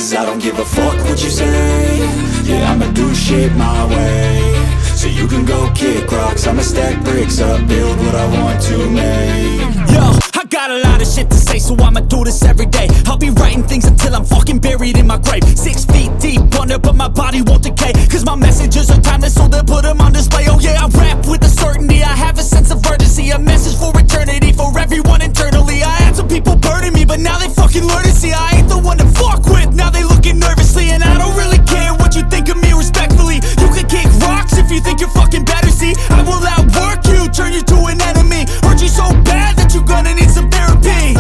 Cause I don't give a fuck what you say. Yeah, I'ma do shit my way. So you can go kick rocks, I'ma stack bricks up, build what I want to make. Yo, I got a lot of shit to say, so I'ma do this every day. I'll be writing things until I'm fucking buried in my grave. 6 feet deep under, but my body won't decay. Cause my messages are timeless, so they'll put them on display. Oh yeah, I rap with a certainty, I have a sense of urgency. A message for eternity, for everyone internally. I had some people burning me, but now they fucking learn to see I ain't the one to fuck with, now they looking nervously. And I don't really care what you think of me, respectfully. You can kick rocks if you think you're fucking better, see. I will outwork you, turn you to an enemy. Hurt you so bad that you're gonna need some therapy.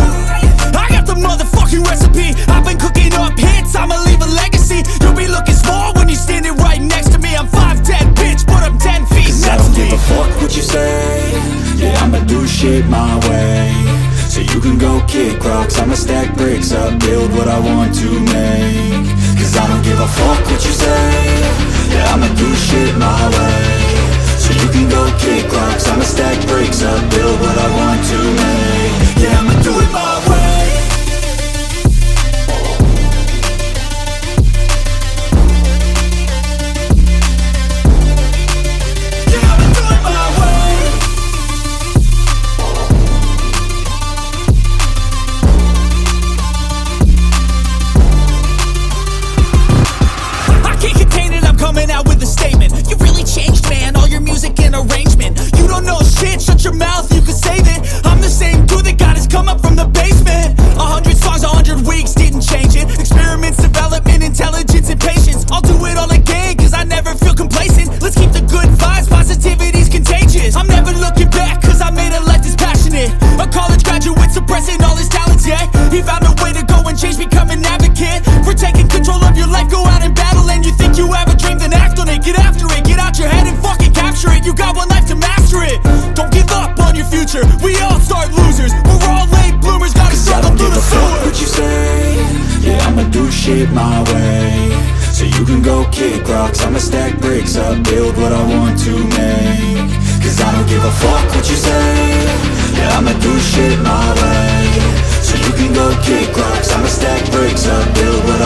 I got the motherfucking recipe, I've been cooking up hits, I'ma leave a legacy. You'll be looking small when you're standing right next to me. I'm 5'10", bitch, but I'm 10 feet Cause next I don't to me. give a fuck what you say. Yeah, I'ma do shit my way. So you can go kick rocks, I'ma stack bricks up, build what I want to make. Cause I don't give a fuck what you say. Yeah, I'ma do shit my way. So you can go kick rocks, I'ma stack bricks up, build what I want to make. Yeah, I'ma do it my way. Coming out with a statement. You really changed, man, all your music and arrangement. You don't know shit, shut your mouth, you can save it. I'm the same dude that got his come up from the basement. 100 songs, 100 weeks, didn't change it. Experiments, development, intelligence, and patience. I'll do it all again, cause I never feel complacent. Let's keep the good vibes, positivity's contagious. I'm never looking back, cause I made a life that's passionate. A college graduate suppressing all his talents, yeah. He found a way to go and change, become an advocate. For taking control of your life, go out and battle. And you think you have a dream, then act on it. Get after it, get out your head and fucking capture it. You got one life to master it. Don't give up on your future, we all start losers. We're all late bloomers, gotta struggle through the sewer. What you say? Yeah, I'ma do shit my way. So you can go kick rocks, I'ma stack bricks up, build what I want to make. Cause I don't give a fuck what you say. Yeah, I'ma do shit my way. So you can go kick rocks, I'ma stack bricks up, build what